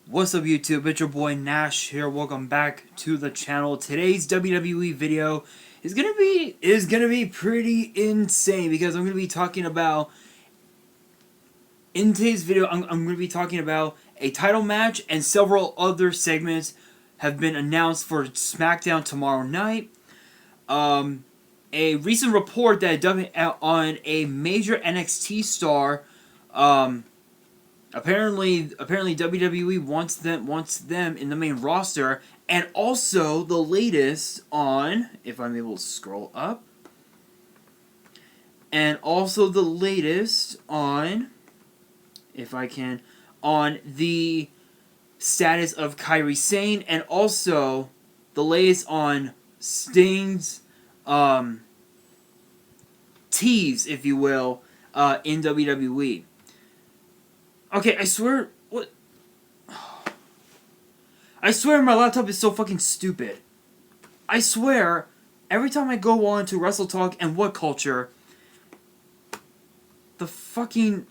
What's up YouTube, it's your boy Nash here, welcome back to the channel. Today's WWE video is gonna be pretty insane because I'm gonna be talking about, in today's video I'm gonna be talking about a title match, and several other segments have been announced for SmackDown tomorrow night. A recent report that on a major NXT star, Apparently WWE wants them in the main roster, and also the latest on, if I'm able to scroll up, and also the latest on, if I can, on the status of Kairi Sane, and also the latest on Sting's tease, if you will, in WWE. Okay, I swear, what? I swear my laptop is so fucking stupid. I swear, every time I go on to Wrestle Talk and What Culture, the fucking...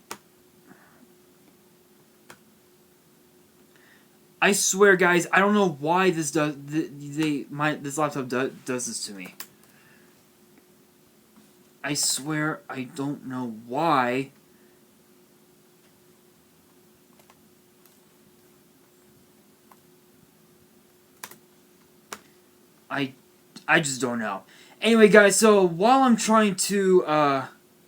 I swear, guys, I don't know why this this laptop does this to me. I swear, I don't know why. I just don't know. Anyway, guys, so while I'm trying to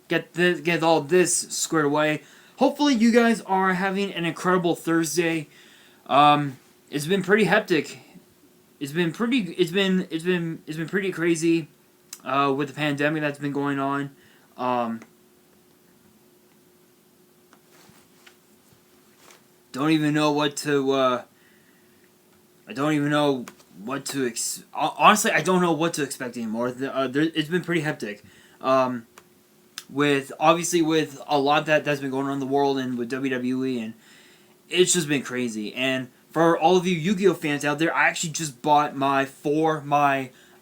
get all this squared away, hopefully you guys are having an incredible Thursday. It's been pretty hectic. It's been pretty crazy with the pandemic that's been going on. Don't even know what to I don't even know what to honestly, I don't know what to expect anymore. It's been pretty hectic. With a lot that's been going on in the world and with WWE, and it's just been crazy. And for all of you YuGiOh fans out there, I actually just bought I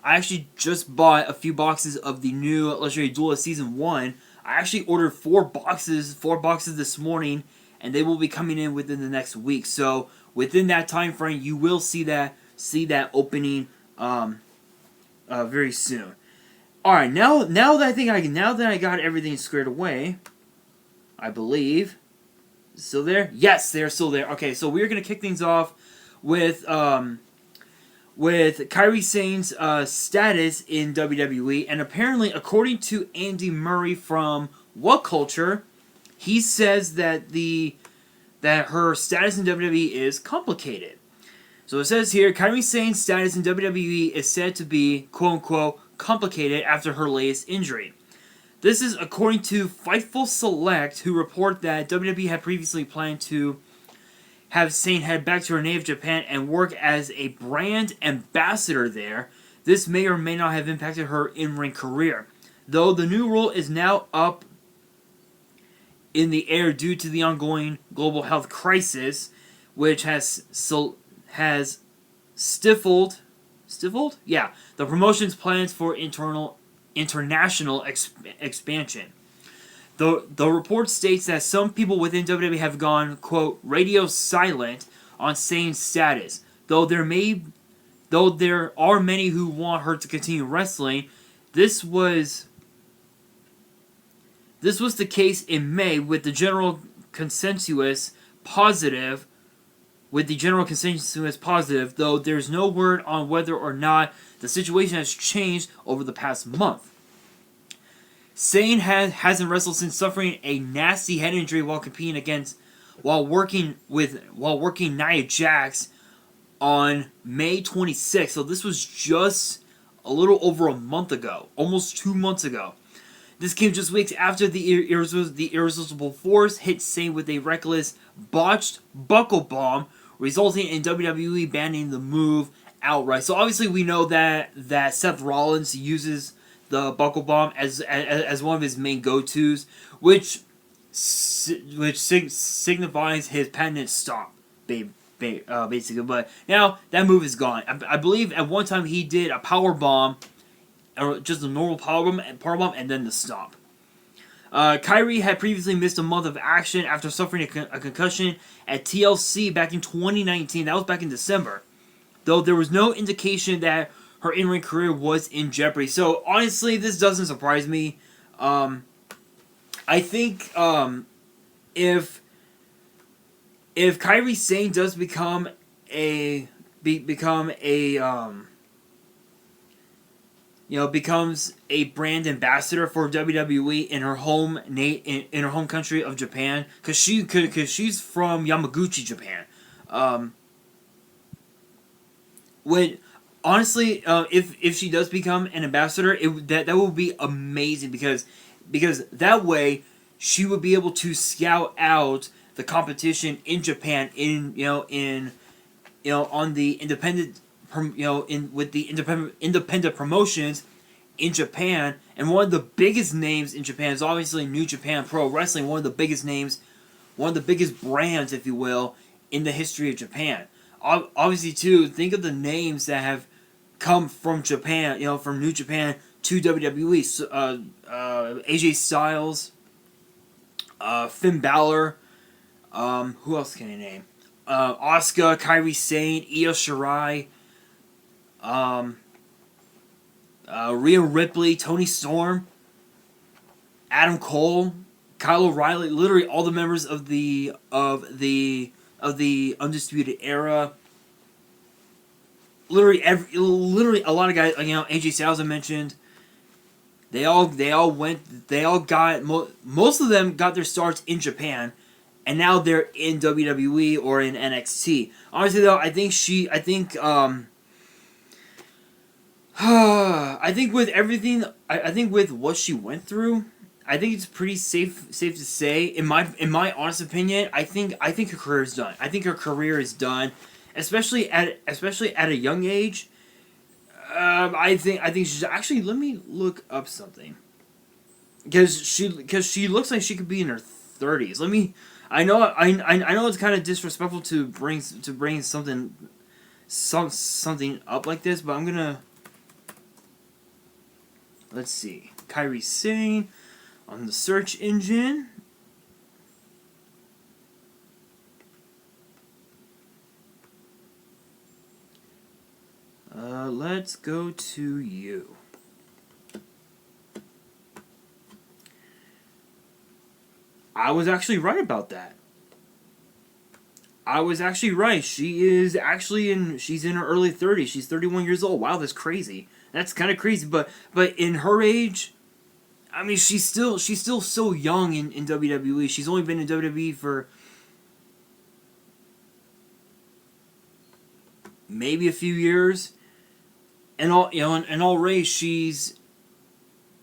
actually just bought a few boxes of the new Legendary Duelist Season 1. I actually ordered 4 boxes this morning, and they will be coming in within the next week. So within that time frame, you will see that opening very soon. All right, now that I got everything squared away, I believe. Still there? Yes, they're still there. Okay, so we're gonna kick things off with Kairi Sane's status in WWE, and apparently, according to Andy Murray from What Culture, he says that her status in WWE is complicated. So it says here, Kairi Sane's status in WWE is said to be, quote-unquote, complicated after her latest injury. This is according to Fightful Select, who report that WWE had previously planned to have Sane head back to her native Japan and work as a brand ambassador there. This may or may not have impacted her in-ring career, though the new rule is now up in the air due to the ongoing global health crisis, which has stifled the promotion's plans for international expansion. The report states that some people within WWE have gone, quote, radio silent on Sane's status, though there are many who want her to continue wrestling. This was the case in May with the general consensus positive, though there's no word on whether or not the situation has changed over the past month. Sane hasn't wrestled since suffering a nasty head injury while working Nia Jax on May 26th. So this was just a little over a month ago, almost 2 months ago. This came just weeks after the Irresistible Force hit Sane with a reckless, botched buckle bomb, resulting in WWE banning the move outright. So obviously we know that Seth Rollins uses the buckle bomb as one of his main go-tos, which signifies his patented stomp, basically. But now that move is gone. I believe at one time he did a power bomb, or just a normal power bomb, and then the stomp. Kairi had previously missed a month of action after suffering a concussion at TLC back in 2019. That was back in December. Though there was no indication that her in-ring career was in jeopardy. So, honestly, this doesn't surprise me. I think if Kairi Sane does become a becomes a brand ambassador for WWE in her home in her home country of Japan, because she's from Yamaguchi, Japan. When honestly, if she does become an ambassador, that will be amazing, because that way she would be able to scout out the competition in Japan on the independent with the independent promotions in Japan. And one of the biggest names in Japan is obviously New Japan Pro Wrestling, one of the biggest names, one of the biggest brands, if you will, in the history of Japan. Obviously, too, think of the names that have come from Japan, from New Japan to WWE. So, AJ Styles, Finn Balor, who else can I name? Asuka, Kairi Sane, Io Shirai, Rhea Ripley, Toni Storm, Adam Cole, Kyle O'Reilly, literally all the members of the Undisputed Era. Literally a lot of guys. AJ Styles I mentioned. Most of them got their starts in Japan, and now they're in WWE or in NXT. Honestly, though, I think with what she went through, I think it's pretty safe to say, in my honest opinion, I think her career is done. I think her career is done, especially at a young age. I think she's actually. Let me look up something, because she looks like she could be in her 30s. I know it's kind of disrespectful to bring something up like this, but I'm gonna. Let's see, Kairi Sane on the search engine. Let's go to you. I was actually right about that. I was actually right. She's in her early 30s. She's 31 years old. Wow, that's crazy. That's kind of crazy, but in her age, I mean, she's still so young in WWE. She's only been in WWE for maybe a few years. And in all race, she's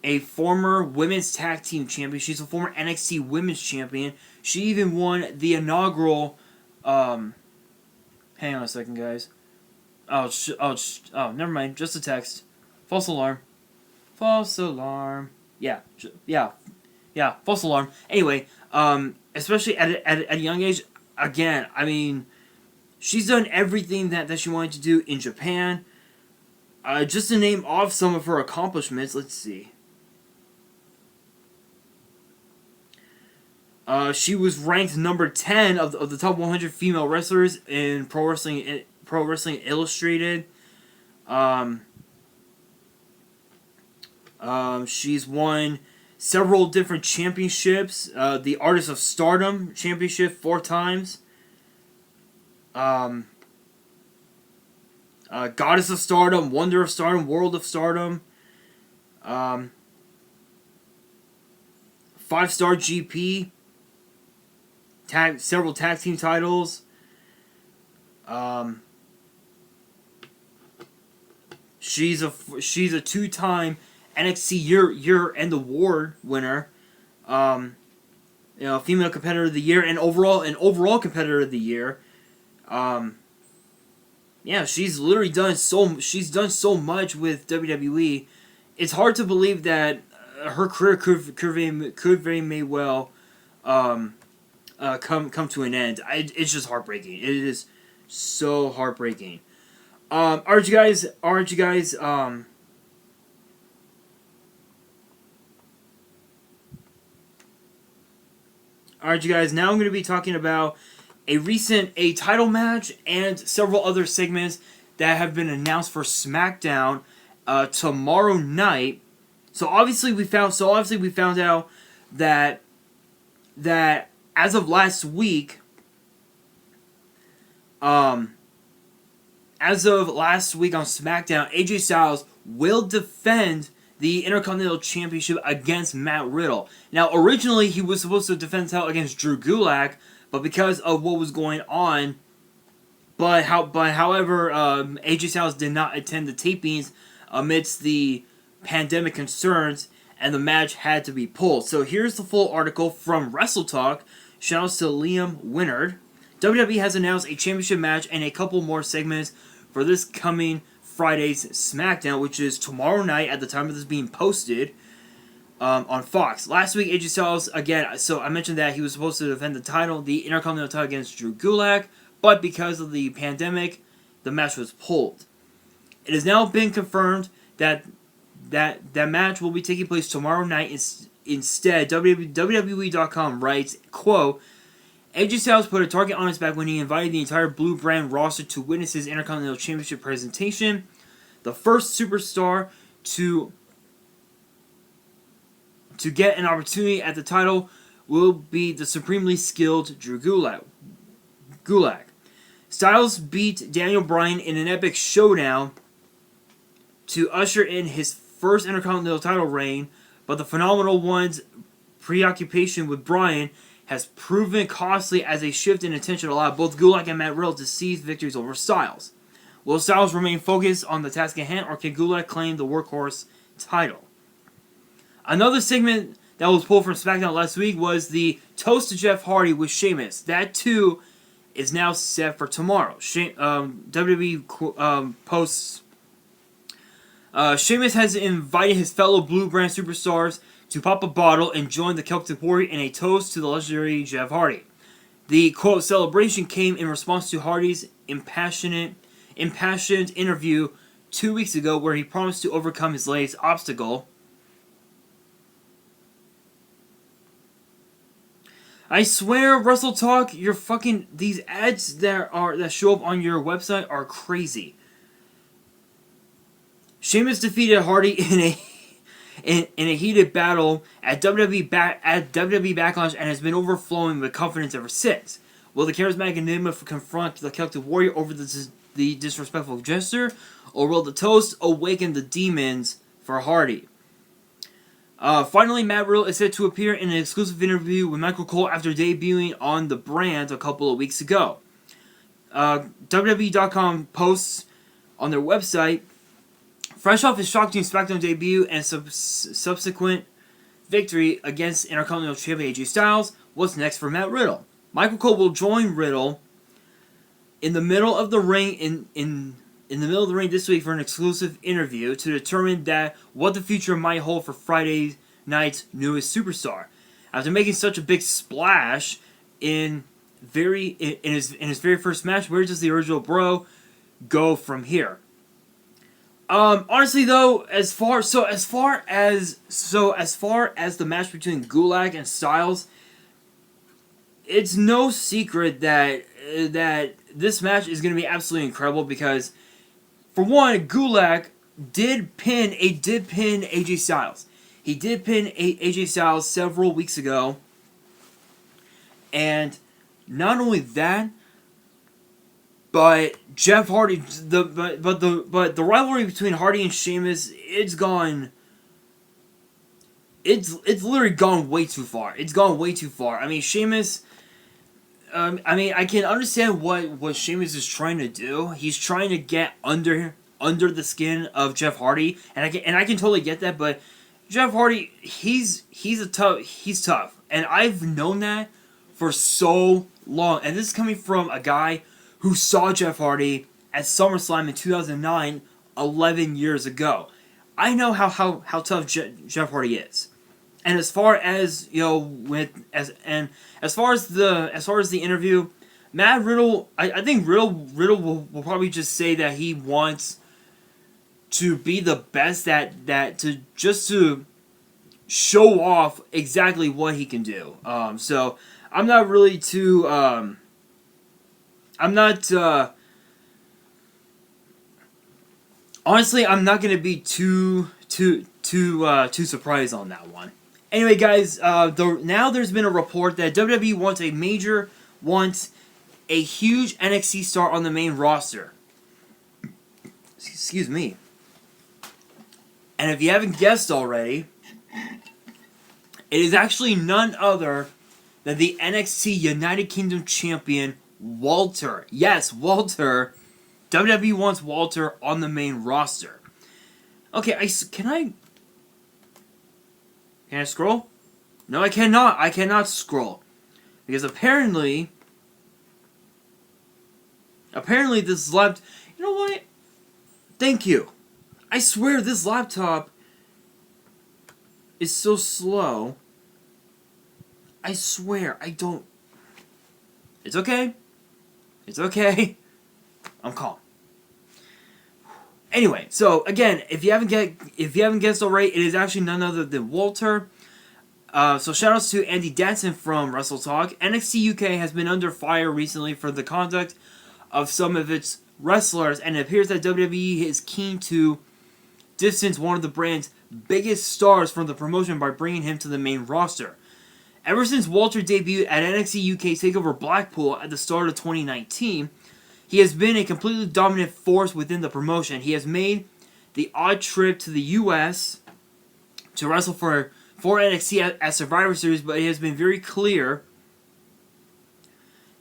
a former women's tag team champion. She's a former NXT women's champion. She even won the inaugural. Hang on a second, guys. Oh, never mind. Just a text. False alarm. False alarm. Yeah. False alarm. Anyway, especially at a young age. Again, I mean, she's done everything that she wanted to do in Japan. Just to name off some of her accomplishments, let's see. She was ranked number 10 of the top 100 female wrestlers in Pro Wrestling Illustrated. She's won several different championships. The Artist of Stardom championship 4 times. Goddess of Stardom, Wonder of Stardom, World of Stardom, 5-star GP, several tag team titles. She's a 2-time NXT year-end award winner. Female competitor of the year and overall competitor of the year. Yeah, she's literally done so much with WWE. It's hard to believe that her career could very well come to an end. It's just heartbreaking. It is so heartbreaking. Aren't you guys Alright, you guys, now I'm going to be talking about a title match and several other segments that have been announced for SmackDown tomorrow night. So obviously we found out that as of last week, on SmackDown, AJ Styles will defend the Intercontinental Championship against Matt Riddle. Now, originally, he was supposed to defend the title against Drew Gulak, but because of what was going on, however, AJ Styles did not attend the tapings amidst the pandemic concerns, and the match had to be pulled. So here's the full article from WrestleTalk. Shoutouts to Liam Winnard. WWE has announced a championship match and a couple more segments for this coming Friday's SmackDown, which is tomorrow night at the time of this being posted on Fox. Last week, AJ Styles, again, so I mentioned that he was supposed to defend the title, the Intercontinental title against Drew Gulak, but because of the pandemic, the match was pulled. It has now been confirmed that match will be taking place tomorrow night instead. WWE.com writes, quote, AJ Styles put a target on his back when he invited the entire Blue Brand roster to witness his Intercontinental Championship presentation. The first superstar to get an opportunity at the title will be the supremely skilled Drew Gulak. Styles beat Daniel Bryan in an epic showdown to usher in his first Intercontinental title reign, but the Phenomenal One's preoccupation with Bryan has proven costly as a shift in attention allowed both Gulak and Matt Riddle to seize victories over Styles. Will Styles remain focused on the task at hand, or can Gulak claim the workhorse title? Another segment that was pulled from SmackDown last week was the Toast to Jeff Hardy with Sheamus. That, too, is now set for tomorrow. WWE posts... Sheamus has invited his fellow Blue Brand superstars to pop a bottle and join the Celtic Warrior in a toast to the legendary Jeff Hardy. The, quote, celebration came in response to Hardy's impassioned interview 2 weeks ago where he promised to overcome his latest obstacle. I swear, WrestleTalk, these ads that show up on your website are crazy. Sheamus defeated Hardy in a heated battle at WWE Backlash and has been overflowing with confidence ever since. Will the charismatic enigma confront the Celtic Warrior over the disrespectful gesture, or will the toast awaken the demons for Hardy? Finally, Matt Riddle is set to appear in an exclusive interview with Michael Cole after debuting on the brand a couple of weeks ago. WWE.com posts on their website, fresh off his shocking SmackDown debut and subsequent victory against Intercontinental Champion AJ Styles, what's next for Matt Riddle? Michael Cole will join Riddle in the middle of the ring in the middle of the ring this week for an exclusive interview to determine what the future might hold for Friday night's newest superstar. After making such a big splash in his very first match, where does the original bro go from here? Honestly though, as far as the match between Gulak and Styles, it's no secret that this match is going to be absolutely incredible because, for one, Gulak did pin AJ Styles. He did pin AJ Styles several weeks ago, and not only that, but Jeff Hardy, the rivalry between Hardy and Sheamus, it's literally gone way too far. It's gone way too far. I mean, Sheamus. I can understand what Sheamus is trying to do. He's trying to get under the skin of Jeff Hardy, and I can totally get that. But Jeff Hardy, he's tough, and I've known that for so long. And this is coming from a guy who saw Jeff Hardy at SummerSlam in 2009, 11 years ago. I know how tough Jeff Hardy is. And as far as as far as the interview, Matt Riddle, I think Riddle will probably just say that he wants to be the best to show off exactly what he can do. So I'm not really too. I'm not. Honestly, I'm not gonna be too surprised on that one. Anyway, guys, now there's been a report that WWE wants a huge NXT star on the main roster. Excuse me. And if you haven't guessed already, it is actually none other than the NXT United Kingdom champion, Walter. Yes, Walter. WWE wants Walter on the main roster. Okay, can I scroll? No, I cannot. I cannot scroll. Because apparently this laptop... You know what? Thank you. I swear this laptop is so slow. I swear, I don't... It's okay. It's okay. I'm calm. Anyway, so again, if you haven't guessed already, it is actually none other than Walter. So shoutouts to Andy Datson from Wrestle Talk. NXT UK has been under fire recently for the conduct of some of its wrestlers, and it appears that WWE is keen to distance one of the brand's biggest stars from the promotion by bringing him to the main roster. Ever since Walter debuted at NXT UK TakeOver Blackpool at the start of 2019, he has been a completely dominant force within the promotion. He has made the odd trip to the US to wrestle for NXT at Survivor Series, but it has been very clear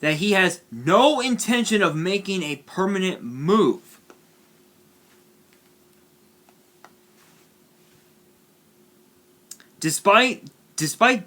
that he has no intention of making a permanent move. Despite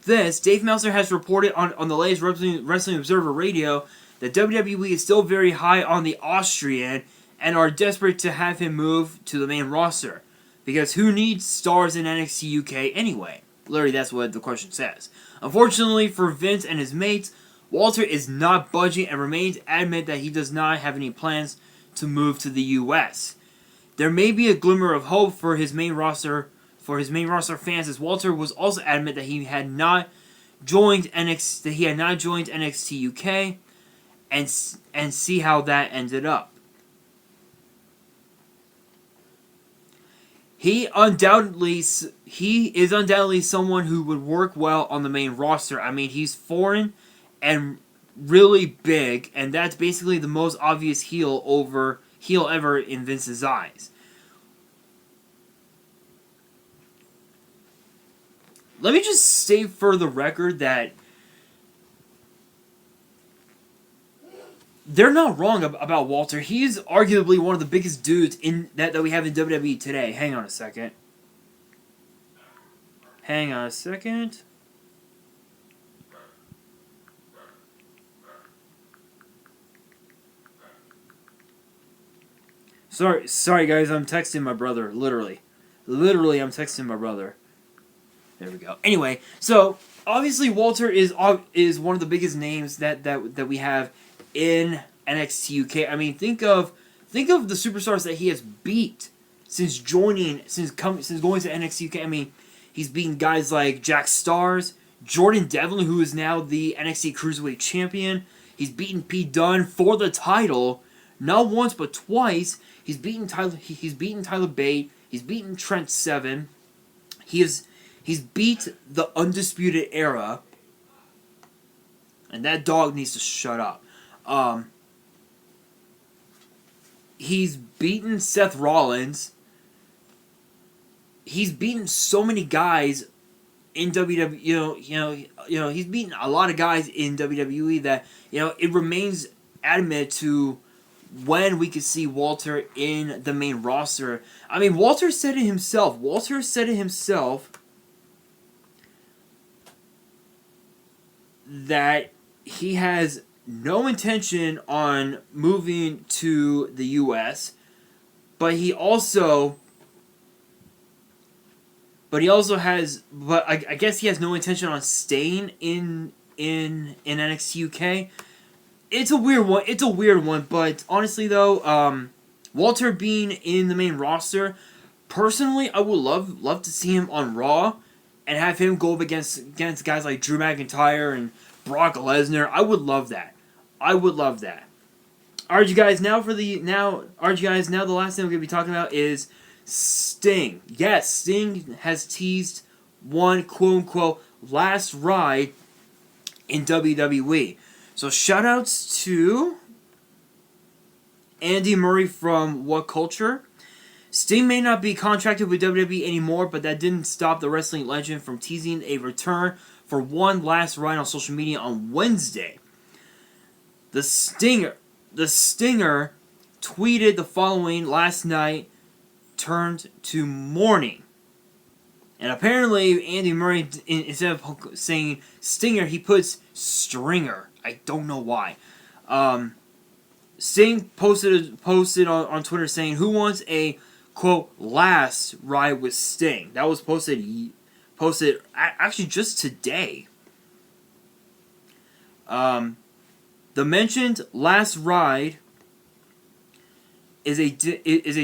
this, Dave Meltzer has reported on the latest Wrestling Observer Radio that WWE is still very high on the Austrian and are desperate to have him move to the main roster. Because who needs stars in NXT UK anyway? Literally, that's what the question says. Unfortunately for Vince and his mates, Walter is not budging and remains adamant that he does not have any plans to move to the US. There may be a glimmer of hope for his main roster fans, as Walter was also adamant that he had not joined NXT UK, and see how that ended up. He is undoubtedly someone who would work well on the main roster. I mean, he's foreign and really big, and that's basically the most obvious heel ever in Vince's eyes. Let me just state for the record that they're not wrong about Walter. He's arguably one of the biggest dudes that we have in WWE today. Hang on a second. Sorry guys, I'm texting my brother, literally. Literally, I'm texting my brother. There we go. Anyway, so obviously Walter is one of the biggest names that we have in NXT UK. I mean, think of the superstars that he has beat since going to NXT UK. I mean, he's beaten guys like Jack Stars, Jordan Devlin, who is now the NXT Cruiserweight Champion. He's beaten Pete Dunne for the title, not once but twice. He's beaten Tyler Bate. He's beaten Trent Seven. He's beat the Undisputed Era, and that dog needs to shut up. He's beaten Seth Rollins. He's beaten so many guys in WWE. He's beaten a lot of guys in WWE that it remains adamant to when we could see Walter in the main roster. I mean, Walter said it himself that he has no intention on moving to the US, but I guess he has no intention on staying in NXT UK. It's a weird one, but honestly though, Walter being in the main roster, personally, I would love to see him on Raw and have him go up against guys like Drew McIntyre and Brock Lesnar. I would love that. I would love that. Alright, you guys, now the last thing we're going to be talking about is Sting. Yes, Sting has teased one quote-unquote last ride in WWE. So shoutouts to Andy Murray from What Culture. Sting may not be contracted with WWE anymore, but that didn't stop the wrestling legend from teasing a return for one last ride on social media on Wednesday. The Stinger tweeted the following: last night turned to morning. And apparently Andy Murray, instead of saying Stinger, he puts Stringer. I don't know why. Sting posted on Twitter saying, "Who wants a quote last ride with Sting?" That was posted actually just today. The mentioned last ride is a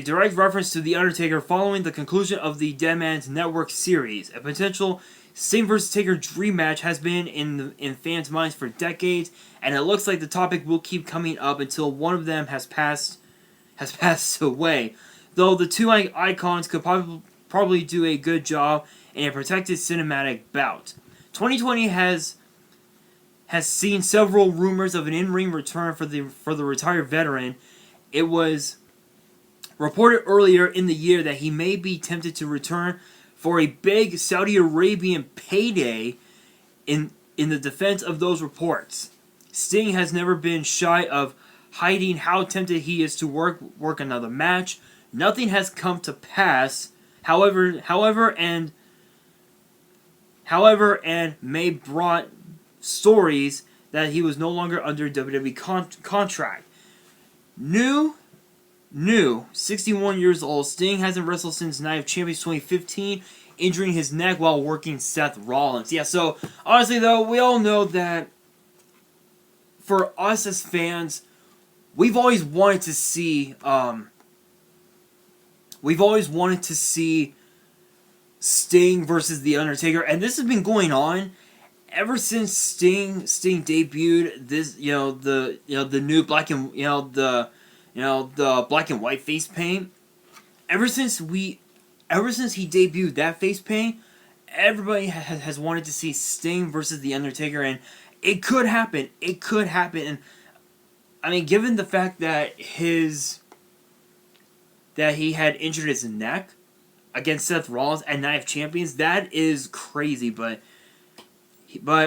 direct reference to The Undertaker following the conclusion of the Dead Man's Network series. A potential Sting vs. Taker dream match has been in fans' minds for decades, and it looks like the topic will keep coming up until one of them has passed away. Though the two icons could probably do a good job in a protected cinematic bout. 2020 has seen several rumors of an in-ring return for the retired veteran. It was reported earlier in the year that he may be tempted to return for a big Saudi Arabian payday. In the defense of those reports, Sting has never been shy of hiding how tempted he is to work another match. Nothing has come to pass, however, and May brought stories that he was no longer under WWE contract. New, 61 years old, Sting hasn't wrestled since Night of Champions 2015, injuring his neck while working Seth Rollins. Yeah, so honestly though, we all know that for us as fans, we've always wanted to see Sting versus The Undertaker, and this has been going on ever since Sting debuted this, the new black and the black and white face paint. Ever since he debuted that face paint, everybody has wanted to see Sting versus The Undertaker, and it could happen. And I mean, given the fact that he had injured his neck against Seth Rollins at Night of Champions, that is crazy. But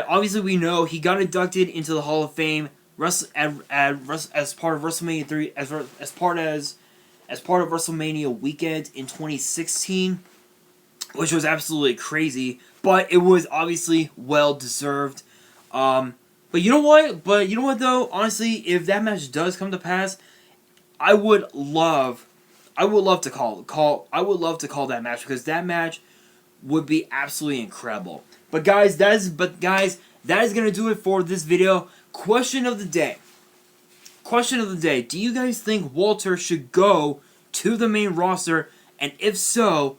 obviously we know he got inducted into the Hall of Fame as part of WrestleMania 3, as part of WrestleMania weekend in 2016, which was absolutely crazy. But it was obviously well deserved. But you know what? Though, honestly, if that match does come to pass, I would love to call that match, because that match would be absolutely incredible. But guys, that is gonna do it for this video. Question of the day. Do you guys think Walter should go to the main roster? And if so,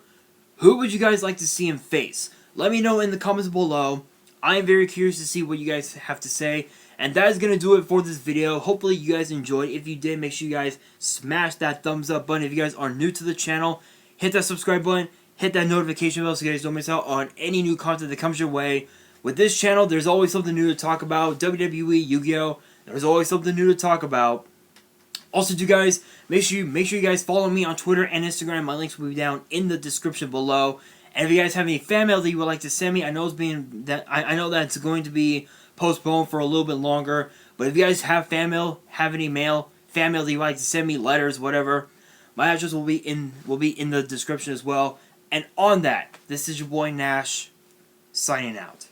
who would you guys like to see him face? Let me know in the comments below. I am very curious to see what you guys have to say. And that is going to do it for this video. Hopefully you guys enjoyed. If you did, make sure you guys smash that thumbs up button. If you guys are new to the channel, hit that subscribe button. Hit that notification bell so you guys don't miss out on any new content that comes your way. With this channel, there's always something new to talk about. WWE, YuGiOh, there's always something new to talk about. Also, guys, make sure you guys follow me on Twitter and Instagram. My links will be down in the description below. And if you guys have any fan mail that you would like to send me, I know it's going to be postponed for a little bit longer. But if you guys have fan mail that you would like to send me, letters, whatever, my address will be in the description as well. And on that, this is your boy Nash, signing out.